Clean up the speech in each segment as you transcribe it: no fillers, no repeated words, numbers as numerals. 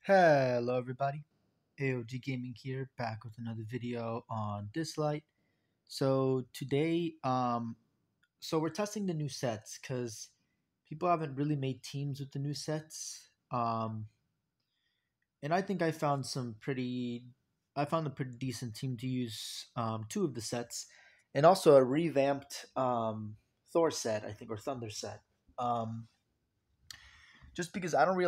Hello everybody, AOG Gaming here, back with another video on Dislyte. So today, we're testing the new sets because people haven't really made teams with the new sets. And I think I found a pretty decent team to use two of the sets, and also a revamped Thor set, I think, or Thunder set. Um, just because I don't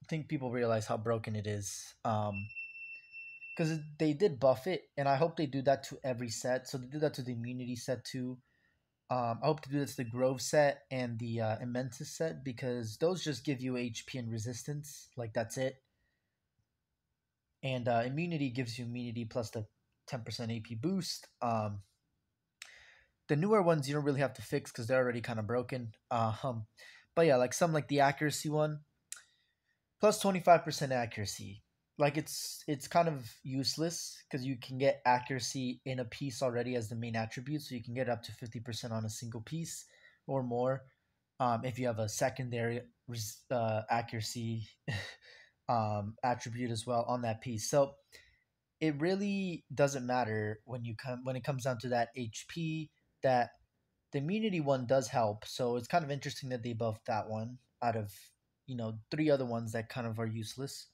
think people realize how broken it is. Because they did buff it, and I hope they do that to every set. So they did that to the immunity set too. I hope to do this to the Grove set and the Immentus set because those just give you HP and resistance. Like that's it. And immunity gives you immunity plus the 10% AP boost. The newer ones you don't really have to fix because they're already kind of broken. But yeah, like some like the accuracy one, plus 25% accuracy. Like it's kind of useless because you can get accuracy in a piece already as the main attribute, so you can get up to 50% on a single piece or more. If you have a secondary accuracy attribute as well on that piece, so it really doesn't matter when it comes down to that HP. That the immunity one does help, so it's kind of interesting that they buffed that one out of three other ones that kind of are useless.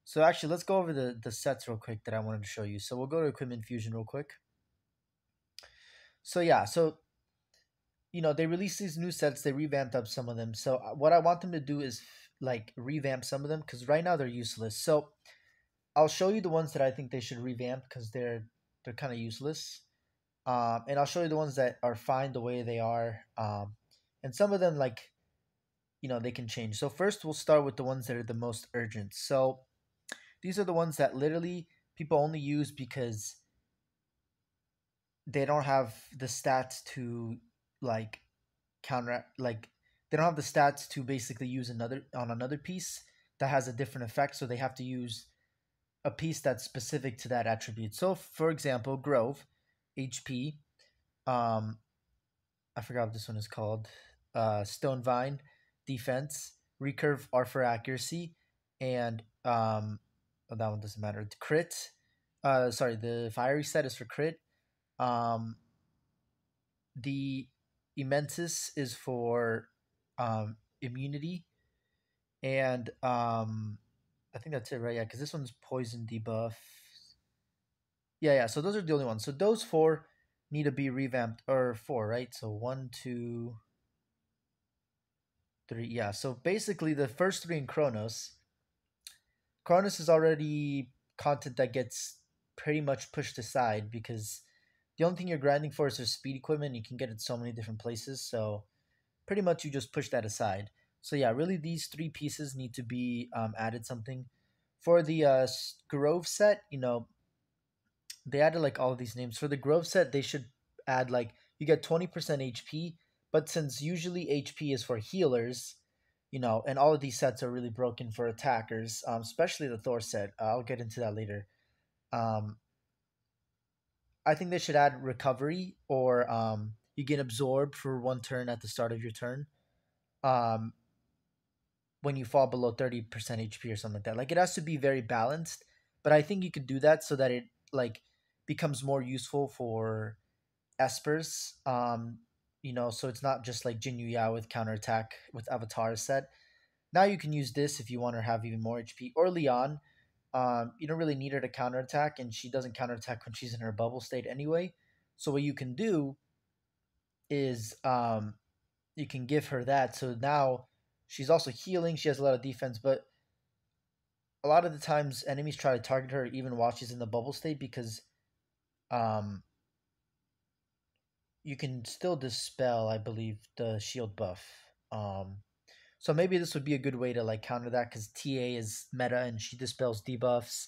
So actually, let's go over the sets real quick that I wanted to show you. So we'll go to Equipment Fusion real quick. So yeah, they released these new sets. They revamped up some of them. So what I want them to do is like revamp some of them because right now they're useless. So I'll show you the ones that I think they should revamp because they're kind of useless. And I'll show you the ones that are fine the way they are. And some of them they can change. So first we'll start with the ones that are the most urgent. So these are the ones that literally people only use because they don't have the stats to like counter like they don't have the stats to basically use another piece that has a different effect, so they have to use a piece that's specific to that attribute. So for example, Grove, HP, um I forgot what this one is called. Stone Vine, defense, recurve are for accuracy, and that one doesn't matter. The crit, sorry, the fiery set is for crit. Um, the Immentus is for immunity, and I think that's it, right? Yeah, because this one's poison debuff. Yeah. So those are the only ones. So those four need to be revamped, or four, right? So one, two, three. Yeah. So basically, the first three in Chronos. Chronos is already content that gets pretty much pushed aside because the only thing you're grinding for is their speed equipment. You can get it so many different places, so pretty much you just push that aside. So yeah, really these three pieces need to be added something. For the Grove set, they added like all of these names. For the Grove set, they should add like you get 20% HP, but since usually HP is for healers, and all of these sets are really broken for attackers, especially the Thor set. I'll get into that later. Um, I think they should add recovery, or you get absorbed for one turn at the start of your turn. Um, when you fall below 30% HP or something like that. Like it has to be very balanced, but I think you could do that so that it like becomes more useful for espers. So it's not just like Jinyu Yao with counterattack with Avatar set. Now you can use this if you want to have even more HP. Or Leon. You don't really need her to counterattack, and she doesn't counterattack when she's in her bubble state anyway. So what you can do is you can give her that. So now she's also healing. She has a lot of defense, but a lot of the times enemies try to target her even while she's in the bubble state because um, you can still dispel, I believe, the shield buff. So maybe this would be a good way to like counter that because TA is meta and she dispels debuffs.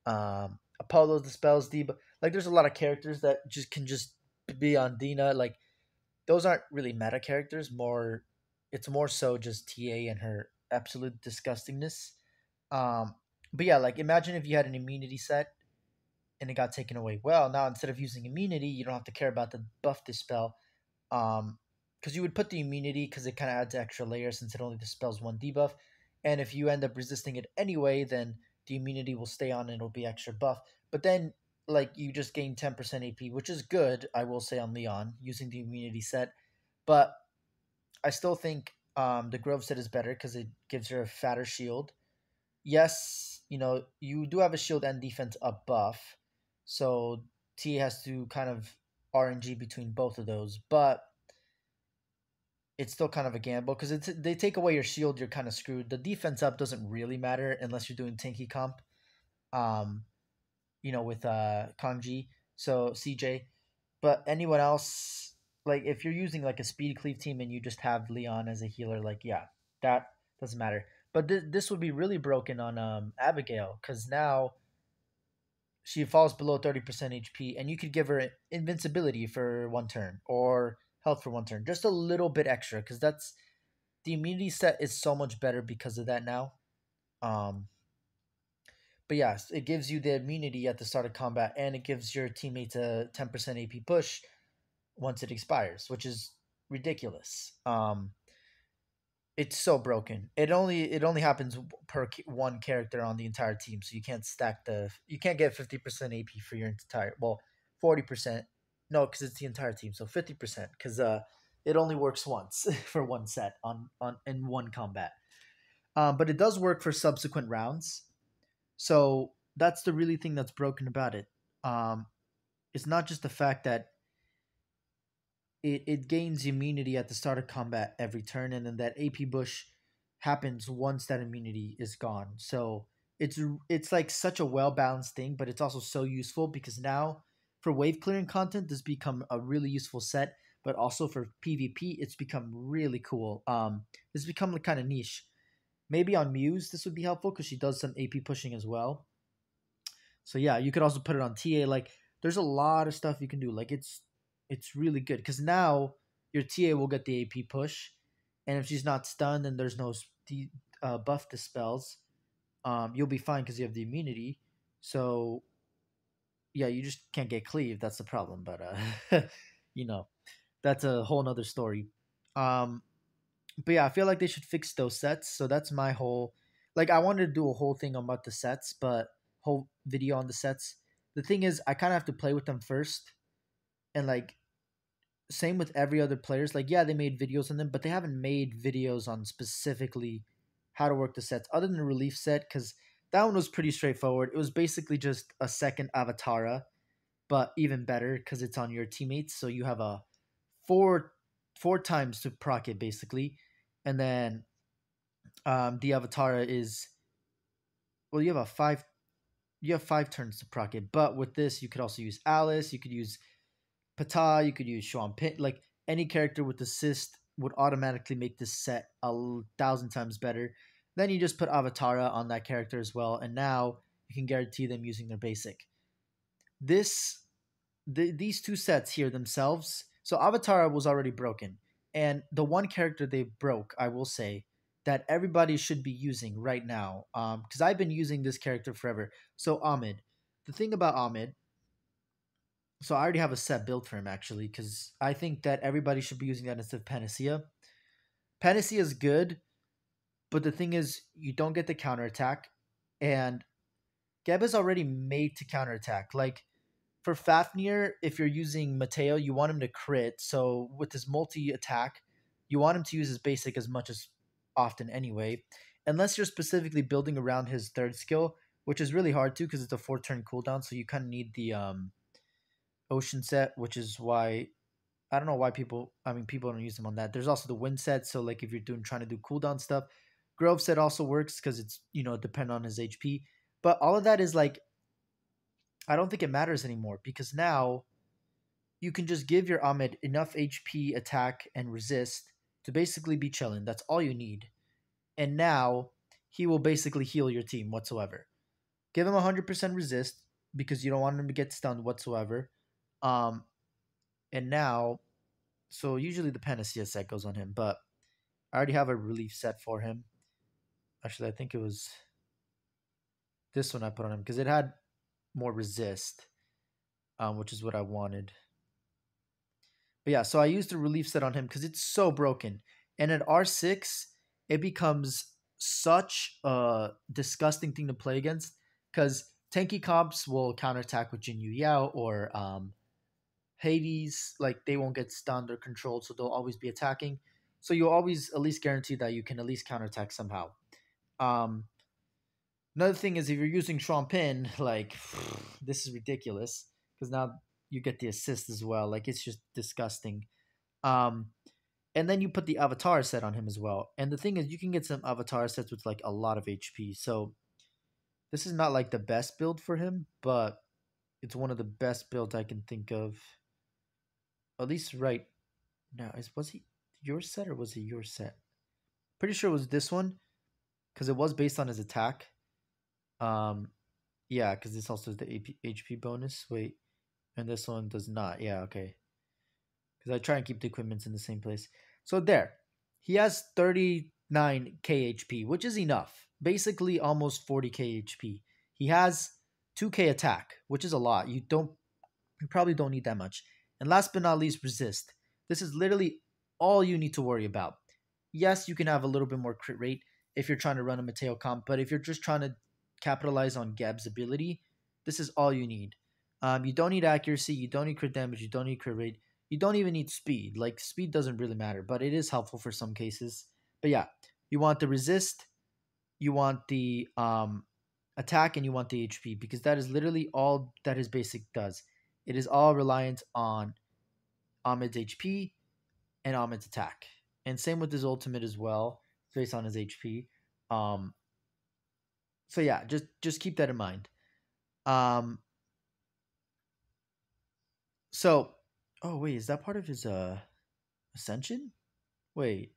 Apollo dispels debuff. Like there's a lot of characters that just be on Dina. Like those aren't really meta characters. It's more so just TA and her absolute disgustingness. Um, but yeah, like imagine if you had an immunity set and it got taken away. Well, now instead of using immunity, you don't have to care about the buff dispel. Because you would put the immunity because it kind of adds extra layers since it only dispels one debuff. And if you end up resisting it anyway, then the immunity will stay on and it'll be extra buff. But then, like, you just gain 10% AP, which is good, I will say, on Leon using the immunity set. But I still think the Grove set is better because it gives her a fatter shield. Yes, you do have a shield and defense up buff. So T has to kind of RNG between both of those. But it's still kind of a gamble because they take away your shield, you're kind of screwed. The defense up doesn't really matter unless you're doing tanky comp, um, with Kanji, so CJ. But anyone else, like if you're using like a speed cleave team and you just have Leon as a healer, like yeah, that doesn't matter. But this would be really broken on Abigail because now she falls below 30% HP, and you could give her invincibility for one turn or health for one turn, just a little bit extra, because that's the immunity set is so much better because of that now. Um, but yes, it gives you the immunity at the start of combat, and it gives your teammates a 10% AP push once it expires, which is ridiculous. It's so broken. It only happens per one character on the entire team, so you can't get 50% AP for your entire 40%. No, because it's the entire team, so 50% because it only works once for one set on in one combat. But it does work for subsequent rounds. So that's the really thing that's broken about it. Um, it's not just the fact that it gains immunity at the start of combat every turn, and then that AP bush happens once that immunity is gone. So it's like such a well balanced thing, but it's also so useful because now for wave clearing content, this become a really useful set. But also for PvP, it's become really cool. It's become like kind of niche. Maybe on Muse, this would be helpful because she does some AP pushing as well. So yeah, you could also put it on TA. Like, there's a lot of stuff you can do. Like, it's really good because now your TA will get the AP push, and if she's not stunned and there's no buff dispels, you'll be fine because you have the immunity. So yeah, you just can't get cleave. That's the problem. But you know, that's a whole nother story. Um, but yeah, I feel like they should fix those sets. So that's my whole, like, I wanted to do a whole thing about the sets, but whole video on the sets. The thing is, I kind of have to play with them first, and like same with every other players. Like, yeah, they made videos on them, but they haven't made videos on specifically how to work the sets other than the relief set, because that one was pretty straightforward. It was basically just a second Avatara, but even better because it's on your teammates. So you have a four times to proc it basically, and then the Avatara is, well, you have 5 turns to proc it. But with this, you could also use Alice, you could use Pata, you could use Sean Pitt. Like, any character with assist would automatically make this set 1,000 times better. Then you just put Avatara on that character as well, and now you can guarantee them using their basic. These two sets here themselves. So Avatara was already broken, and the one character they broke, I will say, that everybody should be using right now, because I've been using this character forever. So Ahmed, the thing about Ahmed, so I already have a set built for him actually, because I think that everybody should be using that instead of Panacea. Panacea is good, but the thing is, you don't get the counterattack, and Geb is already made to counterattack. Like, for Fafnir, if you're using Mateo, you want him to crit. So with his multi attack, you want him to use his basic as much as often anyway, unless you're specifically building around his third skill, which is really hard to because it's a 4 turn cooldown. So you kind of need the ocean set, which is why I don't know why people don't use them on that. There's also the wind set. So like if you're trying to do cooldown stuff, Grove set also works because it's depend on his HP. But all of that is like, I don't think it matters anymore because now you can just give your Ahmed enough HP, attack, and resist to basically be chilling. That's all you need. And now he will basically heal your team whatsoever. Give him 100% resist because you don't want him to get stunned whatsoever. Um, and now, so usually the Panacea set goes on him, but I already have a relief set for him. Actually, I think it was this one I put on him because it had more resist, which is what I wanted. But yeah, so I used the relief set on him because it's so broken. And at R6, it becomes such a disgusting thing to play against because tanky comps will counterattack with Jin Yu Yao or Hades. Like they won't get stunned or controlled, so they'll always be attacking. So you'll always at least guarantee that you can at least counterattack somehow. Um, Another thing is if you're using Pin, like this is ridiculous because now you get the assist as well. Like it's just disgusting. Um, and then you put the avatar set on him as well. And the thing is, you can get some avatar sets with like a lot of HP. So this is not like the best build for him, but it's one of the best builds I can think of. At least right now, was he your set or was he your set? Pretty sure it was this one because it was based on his attack. Um, yeah, because this also is the HP bonus. Wait, and this one does not. Yeah, okay. Because I try and keep the equipments in the same place. So there, he has 39k HP, which is enough. Basically, almost 40k HP. He has 2k attack, which is a lot. You probably don't need that much. And last but not least, resist. This is literally all you need to worry about. Yes, you can have a little bit more crit rate if you're trying to run a Mateo comp, but if you're just trying to capitalize on Geb's ability, this is all you need. You don't need accuracy, you don't need crit damage, you don't need crit rate, you don't even need speed. Like speed doesn't really matter, but it is helpful for some cases. But yeah, you want the resist, you want the attack, and you want the HP because that is literally all that his basic does. It is all reliant on Ahmed's HP and Ahmed's attack, and same with his ultimate as well, based on his HP. Um, so yeah, just keep that in mind. Um, so oh wait, is that part of his ascension? Wait,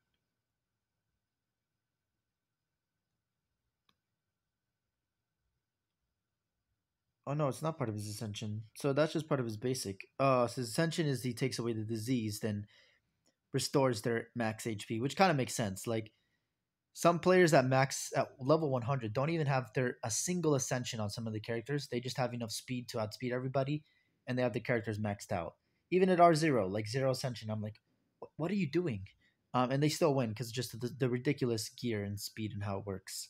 oh no, it's not part of his ascension. So that's just part of his basic. So his ascension is he takes away the disease, then restores their max HP, which kind of makes sense. Like some players that max at level 100 don't even have their a single ascension on some of the characters. They just have enough speed to outspeed everybody, and they have the characters maxed out. Even at R0, like zero ascension, I'm like, what are you doing? And they still win because just the ridiculous gear and speed and how it works.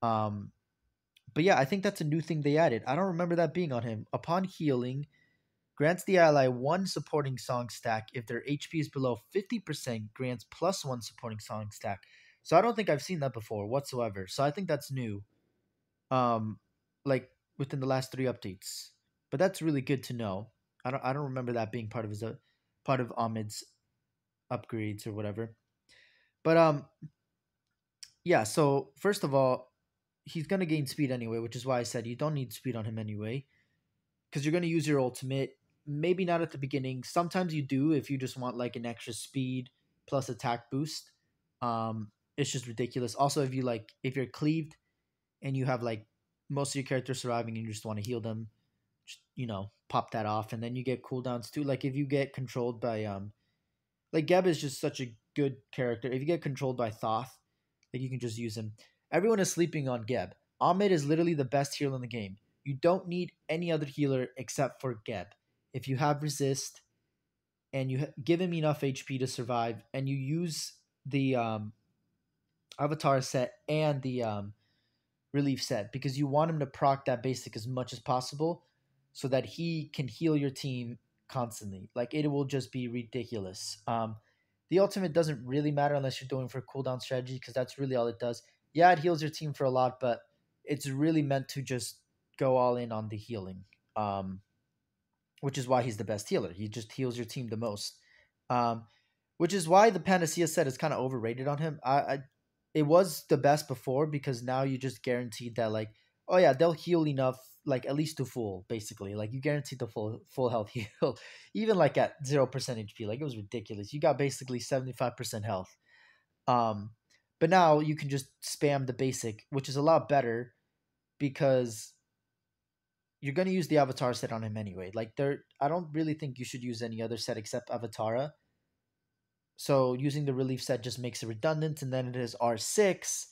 Um, but yeah, I think that's a new thing they added. I don't remember that being on him. Upon healing, grants the ally one supporting song stack. If their HP is below 50%, grants plus one supporting song stack. So I don't think I've seen that before whatsoever. So I think that's new. Um, like within the last 3 updates. But that's really good to know. I don't remember that being part of his part of Ahmed's upgrades or whatever. But yeah, so first of all, he's gonna gain speed anyway, which is why I said you don't need speed on him anyway. Because you're gonna use your ultimate. Maybe not at the beginning. Sometimes you do if you just want like an extra speed plus attack boost. It's just ridiculous. Also, if you're cleaved and you have like most of your characters surviving and you just want to heal them, just, pop that off, and then you get cooldowns too. Like if you get controlled by like Geb is just such a good character. If you get controlled by Thoth, like you can just use him. Everyone is sleeping on Geb. Ahmed is literally the best healer in the game. You don't need any other healer except for Geb. If you have resist and you give him enough HP to survive, and you use the avatar set and the relief set because you want him to proc that basic as much as possible so that he can heal your team constantly. Like it will just be ridiculous. The ultimate doesn't really matter unless you're doing for cooldown strategy because that's really all it does. Yeah, it heals your team for a lot, but it's really meant to just go all in on the healing. Which is why he's the best healer. He just heals your team the most. Um, which is why the Panacea set is kind of overrated on him. It was the best before because now you just guaranteed that like, oh yeah, they'll heal enough, like at least to full, basically. Like you guaranteed the full health heal, even like at 0% HP. Like it was ridiculous. You got basically 75% health. Um, but now you can just spam the basic, which is a lot better because you're going to use the avatar set on him anyway. Like I don't really think you should use any other set except Avatara. So using the relief set just makes it redundant. And then it is R6.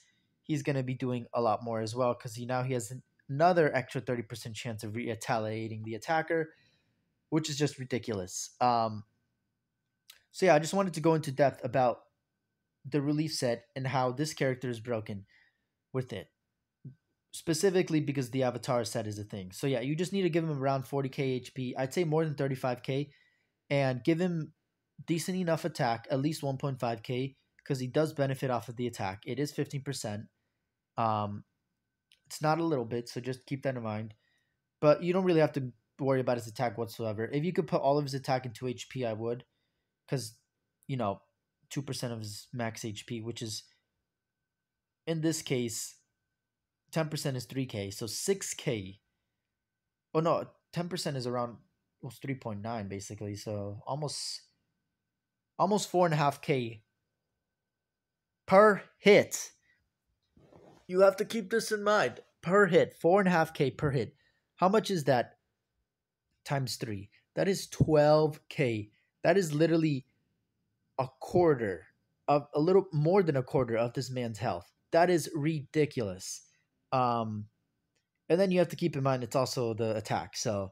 He's going to be doing a lot more as well because he has another extra 30% chance of retaliating the attacker, which is just ridiculous. So yeah, I just wanted to go into depth about the relief set and how this character is broken with it. Specifically because the avatar set is a thing. So yeah, you just need to give him around 40k HP. I'd say more than 35k, and give him decent enough attack, at least 1.5k, because he does benefit off of the attack. It is 15%. Um, it's not a little bit, so just keep that in mind. But you don't really have to worry about his attack whatsoever. If you could put all of his attack into HP, I would, because 2% of his max HP, which is in this case 10% is 3k, so 6k. Oh no, 10% is around 3.9 basically, so almost 4.5k per hit. You have to keep this in mind. Per hit, 4.5k per hit. How much is that times 3? That is 12k. That is literally a quarter of a little more than a quarter of this man's health. That is ridiculous. And then you have to keep in mind it's also the attack. So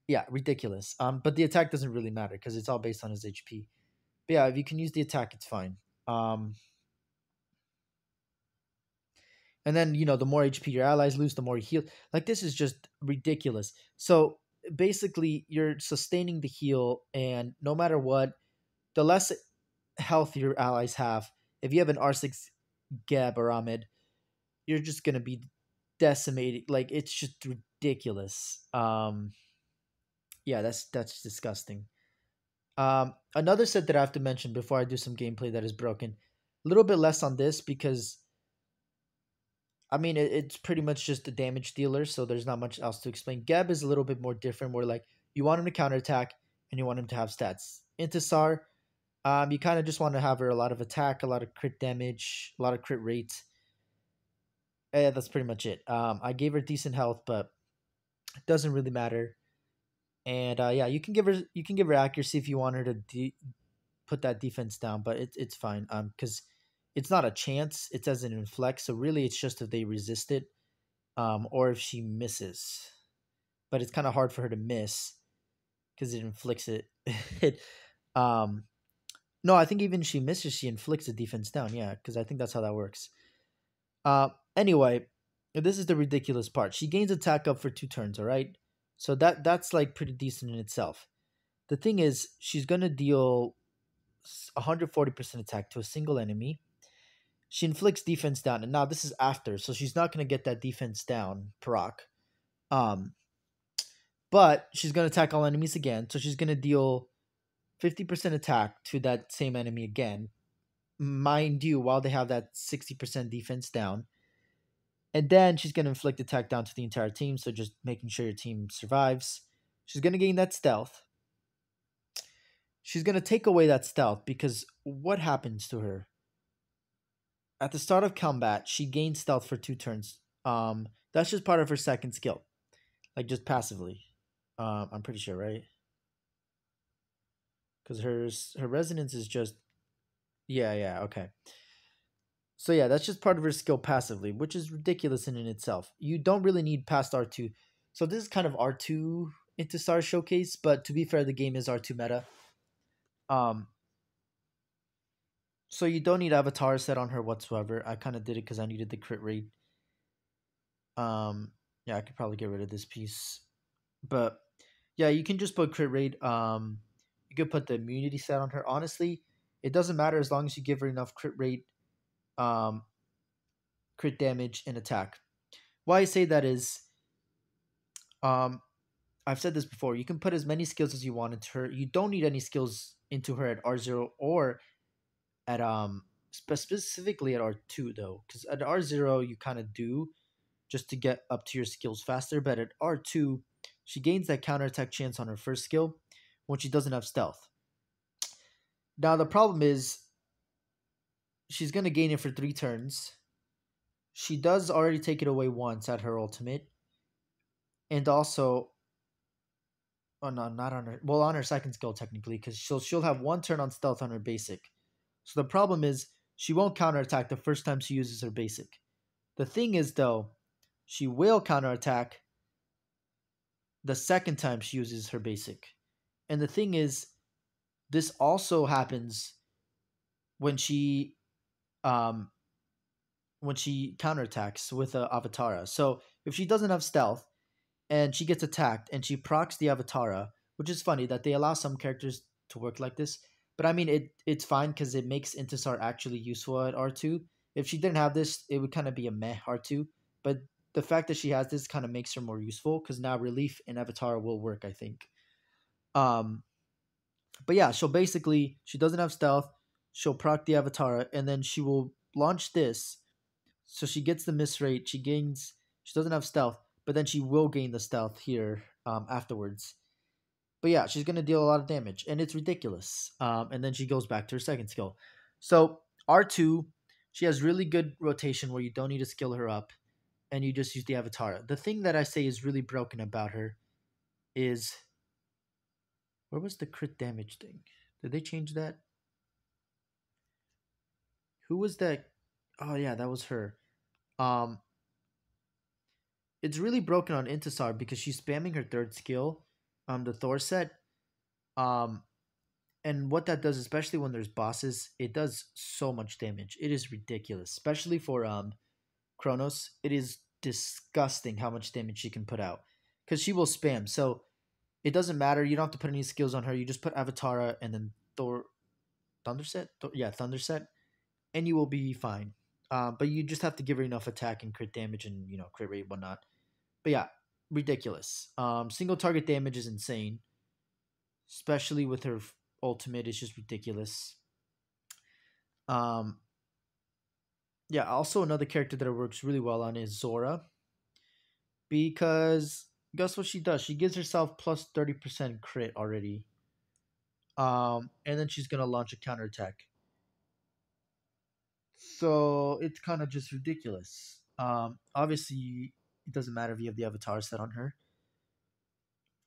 yeah, ridiculous. But the attack doesn't really matter because it's all based on his HP. But yeah, if you can use the attack, it's fine. And then the more HP your allies lose, the more you heal. Like, this is just ridiculous. So basically, you're sustaining the heal, and no matter what, the less health your allies have, if you have an R6 Geb or Ahmed, you're just gonna be decimated. Like, it's just ridiculous. Yeah, that's disgusting. Another set that I have to mention before I do some gameplay that is broken. A little bit less on this because I mean it's pretty much just a damage dealer, so there's not much else to explain. Geb is a little bit more different, where like you want him to counterattack and you want him to have stats. Intisar, you kind of just want to have her a lot of attack, a lot of crit damage, a lot of crit rate. Yeah, that's pretty much it. I gave her decent health, but it doesn't really matter. And yeah, you can give her accuracy if you want her to put that defense down, but it's fine. Because it's not a chance; it's as an inflect. So really, it's just if they resist it, or if she misses. But it's kind of hard for her to miss because it inflicts it. it no, I think even if she misses, she inflicts the defense down. Yeah, because I think that's how that works. Anyway, this is the ridiculous part. She gains attack up for 2 turns. All right, so that's like pretty decent in itself. The thing is, she's gonna deal 140% attack to a single enemy. She inflicts defense down, and now this is after, so she's not gonna get that defense down proc. Um, but she's gonna attack all enemies again, so she's gonna deal 50% attack to that same enemy again. Mind you, while they have that 60% defense down. And then she's going to inflict attack down to the entire team, so just making sure your team survives. She's going to gain that stealth. She's going to take away that stealth because what happens to her? At the start of combat, she gains stealth for 2 turns. That's just part of her second skill, like just passively. I'm pretty sure, right? Because her resonance is just yeah, okay. So yeah, that's just part of her skill passively, which is ridiculous in itself. You don't really need past R2. So this is kind of R2 into Star Showcase, but to be fair, the game is R2 meta. Um, so you don't need Avatar set on her whatsoever. I kind of did it because I needed the crit rate. Yeah, I could probably get rid of this piece, but yeah, you can just put crit rate. You could put the immunity set on her. Honestly, it doesn't matter as long as you give her enough crit rate, um, crit damage, and attack. Why I say that is, um, I've said this before. You can put as many skills as you want into her. You don't need any skills into her at R0 or at specifically at R2 though, because at R0 you kind of do just to get up to your skills faster. But at R2, she gains that counterattack chance on her first skill when she doesn't have stealth. Now the problem is she's gonna gain it for 3 turns. She does already take it away once at her ultimate, and also oh no, not on her. Well, on her second skill technically, because she'll have 1 turn on stealth on her basic. So the problem is she won't counterattack the first time she uses her basic. The thing is though, she will counterattack the second time she uses her basic. And the thing is, this also happens when she um, when she counterattacks with a Avatara. So if she doesn't have stealth and she gets attacked and she procs the Avatara, which is funny that they allow some characters to work like this. But I mean, it's fine because it makes Intisar actually useful at R2. If she didn't have this, it would kind of be a meh R2. But the fact that she has this kind of makes her more useful because now relief and Avatara will work, I think. Um, but yeah, so basically, she doesn't have stealth. She'll proc the Avatara, and then she will launch this. So she gets the miss rate. She gains. She doesn't have stealth, but then she will gain the stealth here afterwards. But yeah, she's gonna deal a lot of damage, and it's ridiculous. And then she goes back to her second skill. So R2, she has really good rotation where you don't need to skill her up, and you just use the Avatara. The thing that I say is really broken about her is where was the crit damage thing? Did they change that? Who was that? Oh yeah, that was her. Um, it's really broken on Intisar because she's spamming her third skill, the Thor set. Um, and what that does, especially when there's bosses, it does so much damage. It is ridiculous, especially for Kronos. It is disgusting how much damage she can put out because she will spam. So it doesn't matter. You don't have to put any skills on her. You just put Avatara and then Thor, Thunderset. Yeah, Thunderset, and you will be fine. But you just have to give her enough attack and crit damage and crit rate and whatnot. But yeah, ridiculous. Single target damage is insane, especially with her ultimate. It's just ridiculous. Um, yeah. Also, another character that it works really well on is Zora, because guess what she does? She gives herself plus 30% crit already. And then she's gonna launch a counterattack. So it's kind of just ridiculous. Obviously, it doesn't matter if you have the avatar set on her.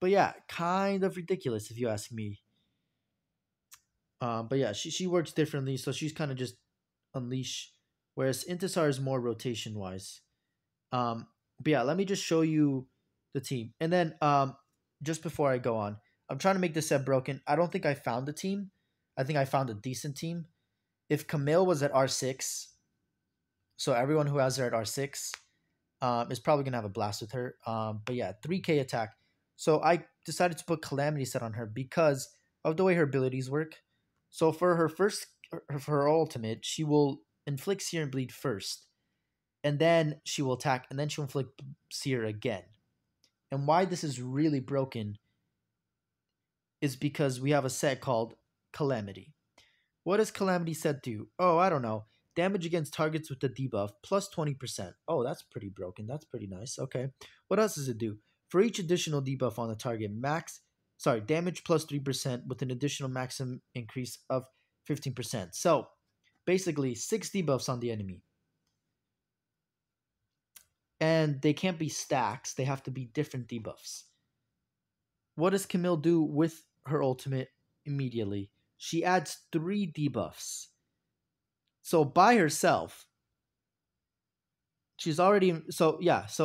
But yeah, kind of ridiculous if you ask me. But yeah, she works differently, so she's kind of just unleash, whereas Intisar is more rotation wise. Um, but yeah, let me just show you the team, and then just before I go on, I'm trying to make this set broken. I don't think I found the team. I think I found a decent team. If Camille was at R6, so everyone who has her at R6 is probably gonna have a blast with her. But yeah, 3K attack. So I decided to put Calamity set on her because of the way her abilities work. So for her for her ultimate, she will inflict Sear and Bleed first, and then she will attack, and then she'll inflict Sear again. And why this is really broken is because we have a set called Calamity. What does Calamity set do? Oh, I don't know. Damage against targets with the debuff plus 20%. Oh, that's pretty broken. That's pretty nice. Okay. What else does it do? For each additional debuff on the target, damage plus 3% with an additional maximum increase of 15%. So basically 6 debuffs on the enemy. And they can't be stacks, they have to be different debuffs. What does Camille do with her ultimate immediately? She adds 3 debuffs. So by herself, she's already so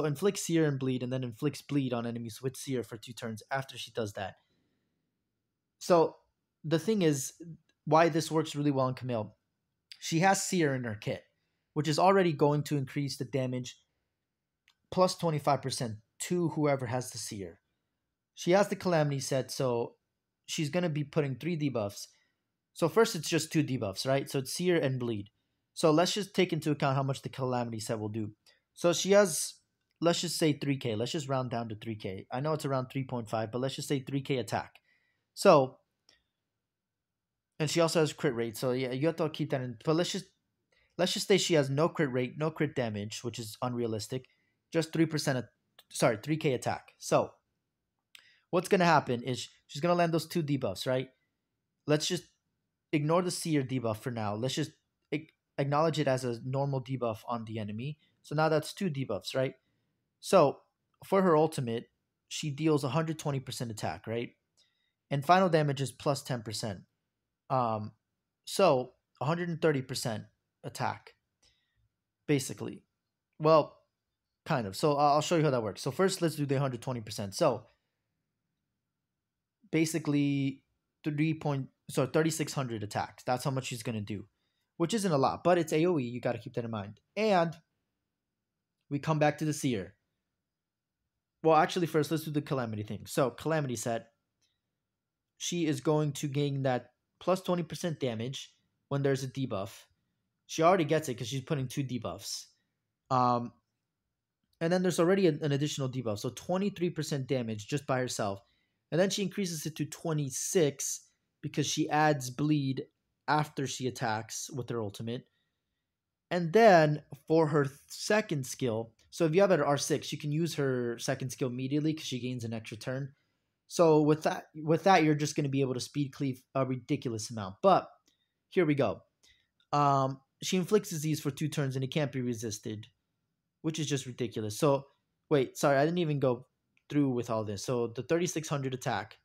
inflicts Sear and Bleed, and then inflicts Bleed on enemies with Sear for 2 turns after she does that. So the thing is, why this works really well on Camille, she has Sear in her kit, which is already going to increase the damage plus 25% to whoever has the Sear. She has the Calamity set, so she's going to be putting 3 debuffs. So first it's just 2 debuffs, right? So it's Sear and Bleed. So let's just take into account how much the Calamity set will do. So she has, let's just say 3k. Let's just round down to 3k. I know it's around 3.5, but let's just say 3k attack. So, and she also has crit rate. So yeah, you have to keep that in. But let's just say she has no crit rate, no crit damage, which is unrealistic. Just 3k attack. So what's gonna happen is she's gonna land those 2 debuffs, right? Let's just ignore the Seer debuff for now. Let's just acknowledge it as a normal debuff on the enemy. So now that's 2 debuffs, right? So for her ultimate, she deals 120% attack, right? And final damage is plus 10%. So 130% attack, basically. Well, kind of. So I'll show you how that works. So first, let's do the 120%. So basically 3600 attacks. That's how much she's gonna do. which isn't a lot, but it's AoE. You got to keep that in mind. And we come back to the Seer. Well, actually, first, let's do the Calamity thing. So, Calamity set, she is going to gain that plus 20% damage when there's a debuff. She already gets it because she's putting 2 debuffs. Um, and then there's already an additional debuff, so 23% damage just by herself. And then she increases it to 26 because she adds bleed after she attacks with her ultimate. And then for her second skill, so if you have it at R6, you can use her second skill immediately because she gains an extra turn. So with that, you're just going to be able to speed cleave a ridiculous amount. But here we go. She inflicts disease for 2 turns and it can't be resisted, which is just ridiculous. So wait, sorry, I didn't even go through with all this. So the 3600 attack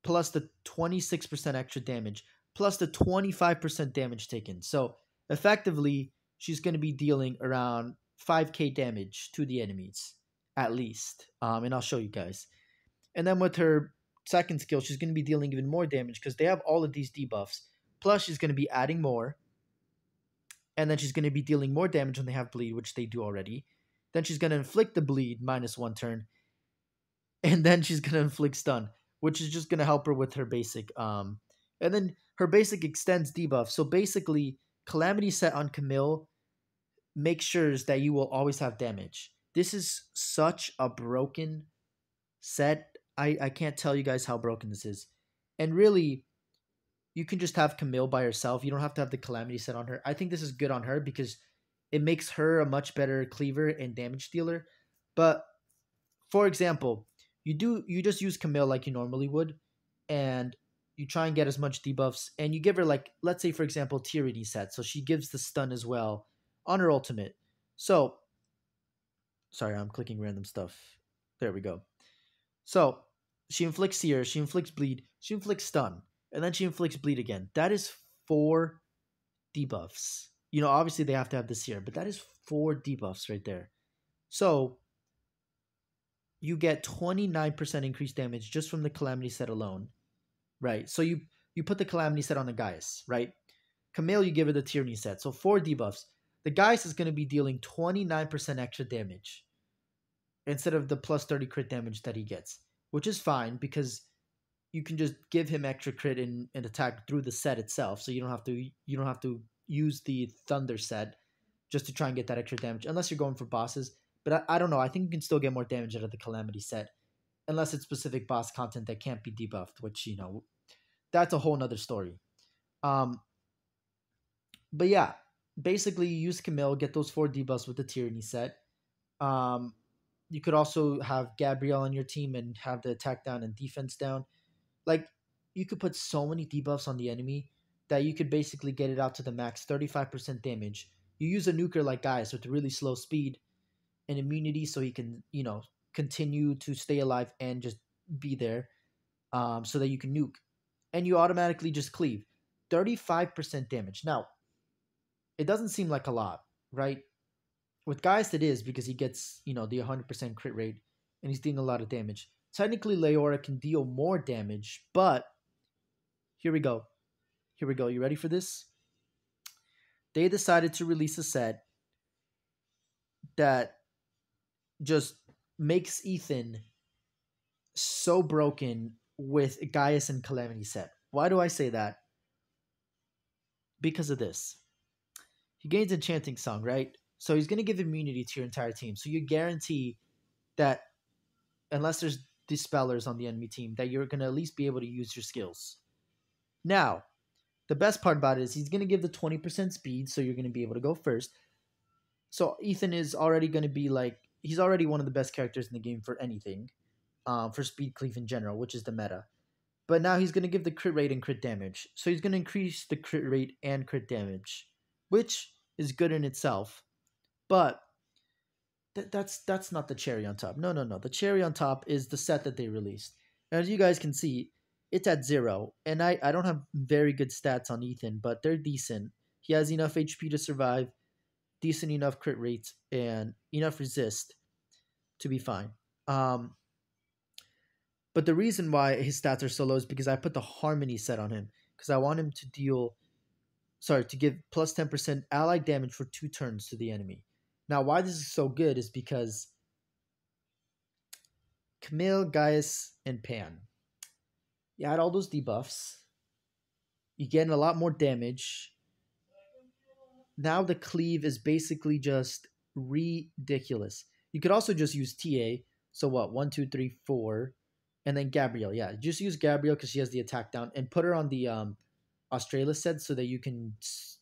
plus the 26% extra damage plus the 25% damage taken. So effectively, she's going to be dealing around 5k damage to the enemies at least. And I'll show you guys. And then with her second skill, she's going to be dealing even more damage because they have all of these debuffs. Plus, she's going to be adding more. And then she's going to be dealing more damage when they have bleed, which they do already. Then she's going to inflict the bleed -1 turn. And then she's going to inflict stun, which is just going to help her with her basic. And then her basic extends debuff. So basically, Calamity set on Camille makes sure that you will always have damage. This is such a broken set. I can't tell you guys how broken this is. And really, you can just have Camille by herself. You don't have to have the Calamity set on her. I think this is good on her because it makes her a much better cleaver and damage dealer. But for example, you just use Camille like you normally would, and you try and get as much debuffs, and you give her, like, let's say for example, Tyranny set, so she gives the stun as well on her ultimate. So sorry, I'm clicking random stuff. There we go. So she inflicts Seer, she inflicts bleed, she inflicts stun, and then she inflicts bleed again. That is 4 debuffs. You know, obviously they have to have the Seer, but that is 4 debuffs right there. So you get 29% increased damage just from the Calamity set alone, right? So you put the Calamity set on the Gaius, right? Camille, you give her the Tyranny set, so 4 debuffs. The Gaius is going to be dealing 29% extra damage instead of the plus 30 crit damage that he gets, which is fine because you can just give him extra crit and attack through the set itself, so you don't have to use the Thunder set just to try and get that extra damage, unless you're going for bosses. But I don't know. I think you can still get more damage out of the Calamity set, unless it's specific boss content that can't be debuffed, which, you know, that's a whole nother story. But yeah, basically you use Camille, get those 4 debuffs with the Tyranny set. You could also have Gabrielle on your team and have the attack down and defense down. Like, you could put so many debuffs on the enemy that you could basically get it out to the max, 35% damage. You use a nuker like Gaius with really slow speed and immunity, so he can, you know, continue to stay alive and just be there, so that you can nuke. And you automatically just cleave. 35% damage. Now, it doesn't seem like a lot, right? With Gaius it is, because he gets, you know, the 100% crit rate and he's dealing a lot of damage. Technically, Leora can deal more damage, but here we go. Here we go. You ready for this? They decided to release a set that just makes Ethan so broken with Gaius and Calamity set. Why do I say that? Because of this. He gains Enchanting Song, right? So he's going to give immunity to your entire team. So you guarantee that unless there's Dispellers on the enemy team, that you're going to at least be able to use your skills. Now, the best part about it is he's going to give the 20% speed, so you're going to be able to go first. So Ethan is already going to be like, he's already one of the best characters in the game for anything, for speed cleave in general, which is the meta. But now he's going to give the crit rate and crit damage. So he's going to increase the crit rate and crit damage, which is good in itself. But that's not the cherry on top. No. The cherry on top is the set that they released. And as you guys can see, it's at 0. And I don't have very good stats on Ethan, but they're decent. He has enough HP to survive, decent enough crit rates, and enough resist to be fine. But the reason why his stats are so low is because I put the Harmony set on him, because I want him to deal sorry, to give plus 10% allied damage for 2 turns to the enemy. Now, why this is so good is because Camille, Gaius, and Pan. You add all those debuffs, you get a lot more damage. Now the cleave is basically just ridiculous. You could also just use TA. So what? One, two, three, four, and then Gabrielle. Yeah, just use Gabrielle because she has the attack down, and put her on the Australia set so that you can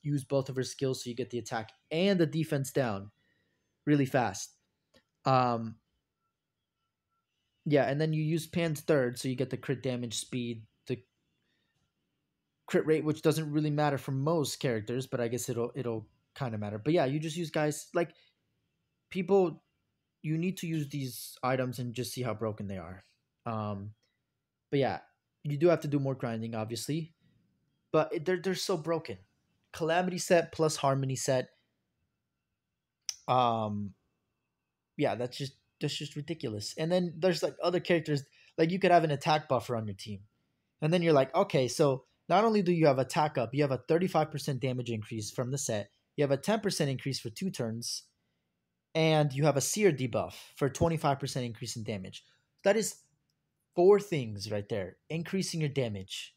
use both of her skills so you get the attack and the defense down really fast. Um, yeah, and then you use Pan's third so you get the crit damage, speed, the crit rate, which doesn't really matter for most characters, but I guess it'll kind of matter. But yeah, you just use guys like people. You need to use these items and just see how broken they are. Um, but yeah, you do have to do more grinding, obviously. But they're so broken. Calamity set plus Harmony set. Um, yeah, that's just ridiculous. And then there's like other characters, like you could have an attack buffer on your team, and then you're like, okay, so not only do you have attack up, you have a 35% damage increase from the set. You have a 10% increase for 2 turns, and you have a seer debuff for 25% increase in damage. That is four things right there, increasing your damage.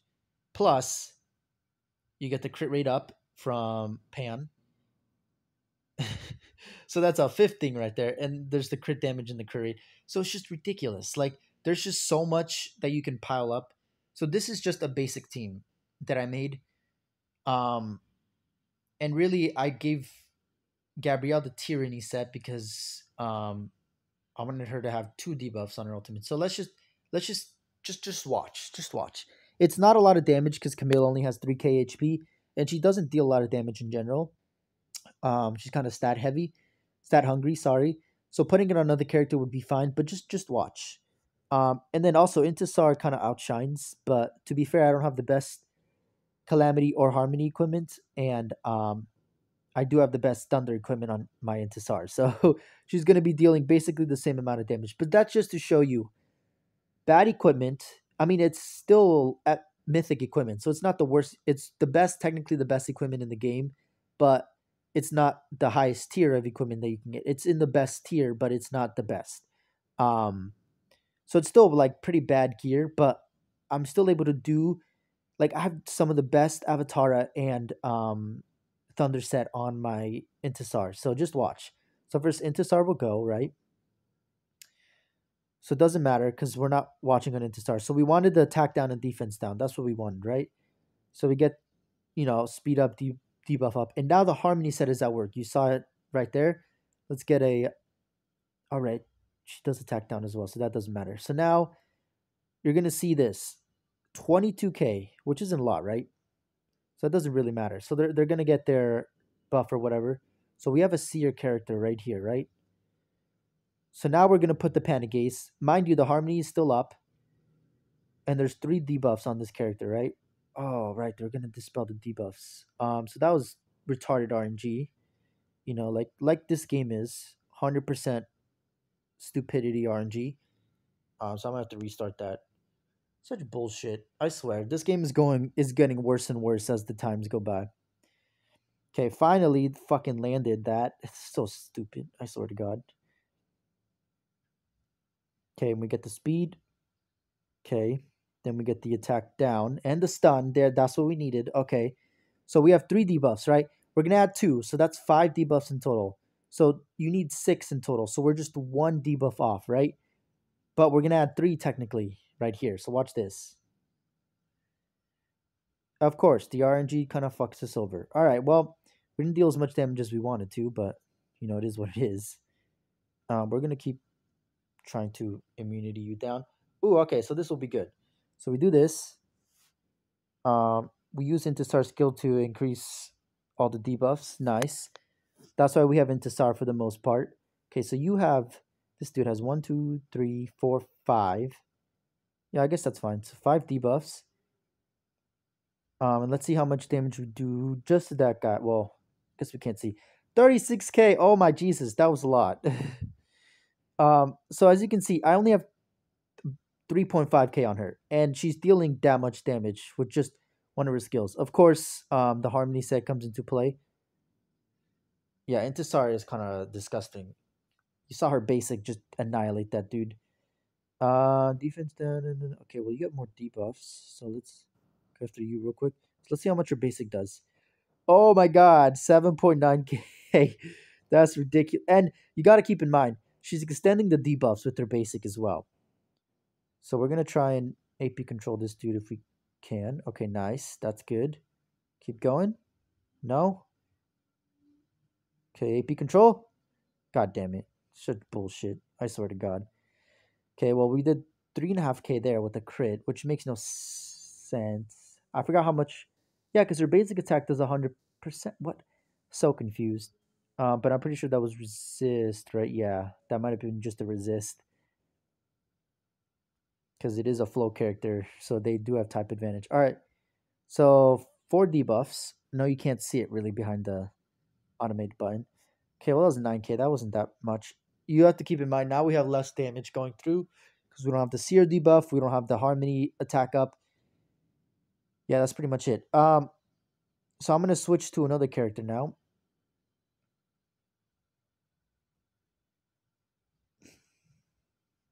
Plus, you get the crit rate up from Pan. So that's a fifth thing right there. And there's the crit damage and the crit rate. So it's just ridiculous. Like, there's just so much that you can pile up. So this is just a basic team that I made. Um, and really, I gave Gabrielle the Tyranny set because I wanted her to have 2 debuffs on her ultimate. So let's just watch. Just watch. It's not a lot of damage because Camille only has 3k HP, and she doesn't deal a lot of damage in general. She's kind of stat hungry. Sorry. So putting it on another character would be fine, but just watch. And then also Intisar kind of outshines, but to be fair, I don't have the best Calamity or Harmony equipment, and I do have the best Thunder equipment on my Intisar. So she's going to be dealing basically the same amount of damage. But that's just to show you bad equipment. I mean, it's still at mythic equipment, so it's not the worst. It's the best, technically the best equipment in the game, but it's not the highest tier of equipment that you can get. It's in the best tier, but it's not the best. Um, so it's still like pretty bad gear, but I'm still able to do like I have some of the best Avatara and Thunder set on my Intisar. So just watch. So first Intisar will go, right? So it doesn't matter because we're not watching on Intisar. So we wanted the attack down and defense down. That's what we wanted, right? So we get, speed up, debuff up. And now the Harmony set is at work. You saw it right there. Let's get a, all right. She does attack down as well. So that doesn't matter. So now you're going to see this 22k, which isn't a lot, right? So it doesn't really matter. So they're going to get their buff or whatever. So we have a seer character right here, right? So now we're going to put the Panic Ace. Mind you, the Harmony is still up. And there's 3 debuffs on this character, right? Oh, right. They're going to dispel the debuffs. So that was retarded RNG. Like this game is 100% stupidity RNG. So I'm going to have to restart that. Such bullshit. I swear. This game is getting worse and worse as the times go by. Okay, finally fucking landed that. It's so stupid. I swear to God. Okay, and we get the speed. Okay. Then we get the attack down and the stun. There, that's what we needed. Okay. So we have 3 debuffs, right? We're gonna add 2. So that's 5 debuffs in total. So you need 6 in total. So we're just 1 debuff off, right? But we're gonna add 3 technically right here. So watch this. Of course, the RNG kind of fucks us over. Alright, well, we didn't deal as much damage as we wanted to, but it is what it is. We're gonna keep trying to immunity you down. Ooh, okay, so this will be good. So we do this. We use Intisar skill to increase all the debuffs. Nice. That's why we have Intisar for the most part. Okay, so this dude has 1, 2, 3, 4, 5. Yeah, I guess that's fine. So 5 debuffs. And let's see how much damage we do just to that guy. Well, I guess we can't see. 36k. Oh my Jesus, that was a lot. So as you can see, I only have 3.5k on her, and she's dealing that much damage with just one of her skills. Of course, the Harmony set comes into play. Yeah, Intisar is kind of disgusting. You saw her basic just annihilate that dude. Defense down. Okay, well, you got more debuffs, so let's go after you real quick. So let's see how much your basic does. Oh my god, 7.9k. That's ridiculous. And you got to keep in mind, she's extending the debuffs with her basic as well. So we're going to try and AP control this dude if we can. Okay, nice. That's good. Keep going. No. Okay, AP control. God damn it. Such bullshit. I swear to God. Okay, well, we did 3.5k there with a crit, which makes no sense. I forgot how much. Yeah, because her basic attack does 100%. What? So confused. But I'm pretty sure that was resist, right? Yeah, that might have been just a resist. Because it is a flow character, so they do have type advantage. All right, so 4 debuffs. No, you can't see it really behind the automated button. Okay, well, that was 9k. That wasn't that much. You have to keep in mind, now we have less damage going through because we don't have the Seer debuff. We don't have the Harmony attack up. Yeah, that's pretty much it. So I'm going to switch to another character now.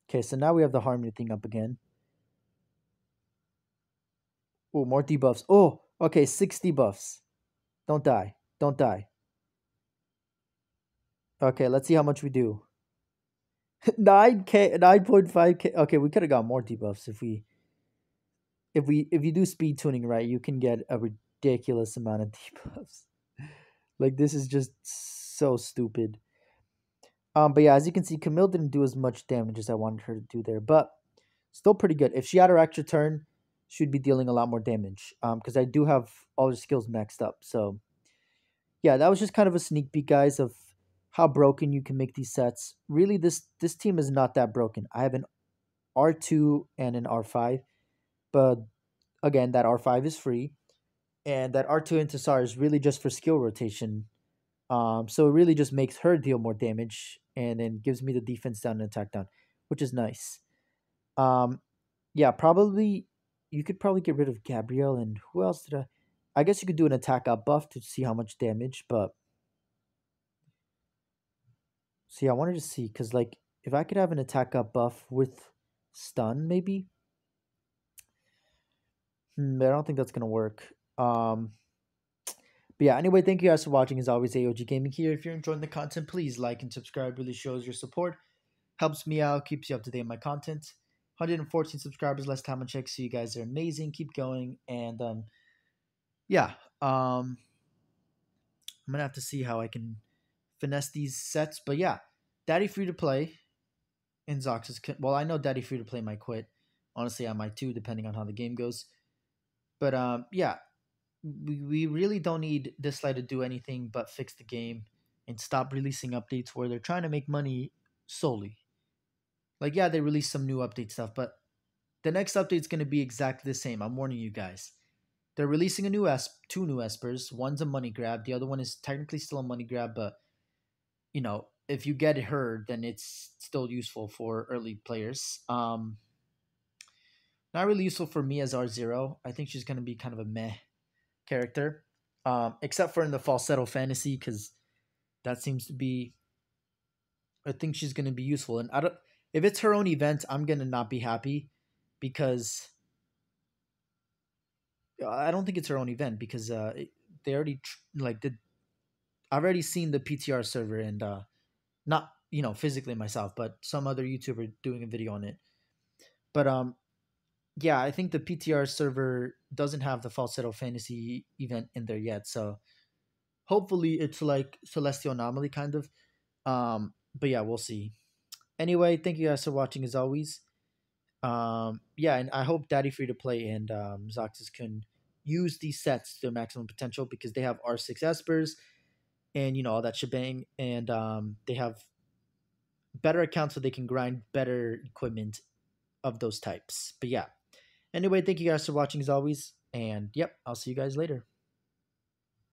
Okay, so now we have the Harmony thing up again. Oh, more debuffs. Oh, okay, 6 debuffs. Don't die. Don't die. Okay, let's see how much we do. 9k, 9.5k. Okay, we could have got more debuffs if you do speed tuning right, you can get a ridiculous amount of debuffs. Like this is just so stupid. But yeah, as you can see, Camille didn't do as much damage as I wanted her to do there, but still pretty good. If she had her extra turn, she'd be dealing a lot more damage. Because I do have all her skills maxed up. So yeah, that was just kind of a sneak peek, guys, of how broken you can make these sets. Really, this team is not that broken. I have an R2 and an R5, but again, that R5 is free, and that R2 Intisar is really just for skill rotation. So it really just makes her deal more damage and then gives me the defense down and attack down, which is nice. Um, yeah, probably you could probably get rid of Gabrielle, and who else did I? I guess you could do an attack up buff to see how much damage, but see, I wanted to see because like if I could have an attack up buff with stun, maybe. But I don't think that's gonna work. But yeah, anyway, thank you guys for watching. As always, AOG Gaming here. If you're enjoying the content, please like and subscribe. Really shows your support, helps me out, keeps you up to date on my content. 114 subscribers last time I checked, so you guys are amazing. Keep going, and yeah, I'm gonna have to see how I can finesse these sets. But yeah, Daddy free to play in Zox is well. I know Daddy free to play might quit. Honestly, I might too, depending on how the game goes. But yeah, we really don't need Dislyte to do anything but fix the game and stop releasing updates where they're trying to make money solely. Like, yeah, they release some new update stuff, but the next update's going to be exactly the same. I'm warning you guys. They're releasing a new two new espers. One's a money grab. The other one is technically still a money grab, but you know, if you get her, then it's still useful for early players. Not really useful for me as R0. I think she's going to be kind of a meh character, except for in the falsetto fantasy, because that seems to be. I think she's going to be useful, and I don't. If it's her own event, I'm going to not be happy, because I don't think it's her own event because they already like did. I've already seen the PTR server and not physically myself, but some other YouTuber doing a video on it. But yeah, I think the PTR server doesn't have the falsetto fantasy event in there yet, so hopefully it's like Celestial Anomaly kind of. But yeah, we'll see. Anyway, thank you guys for watching as always. Yeah, and I hope Daddy Free to Play and Zoxus can use these sets to their maximum potential because they have R6 Espers and all that shebang, and they have better accounts so they can grind better equipment of those types. But yeah. Anyway, thank you guys for watching as always, and yep, I'll see you guys later.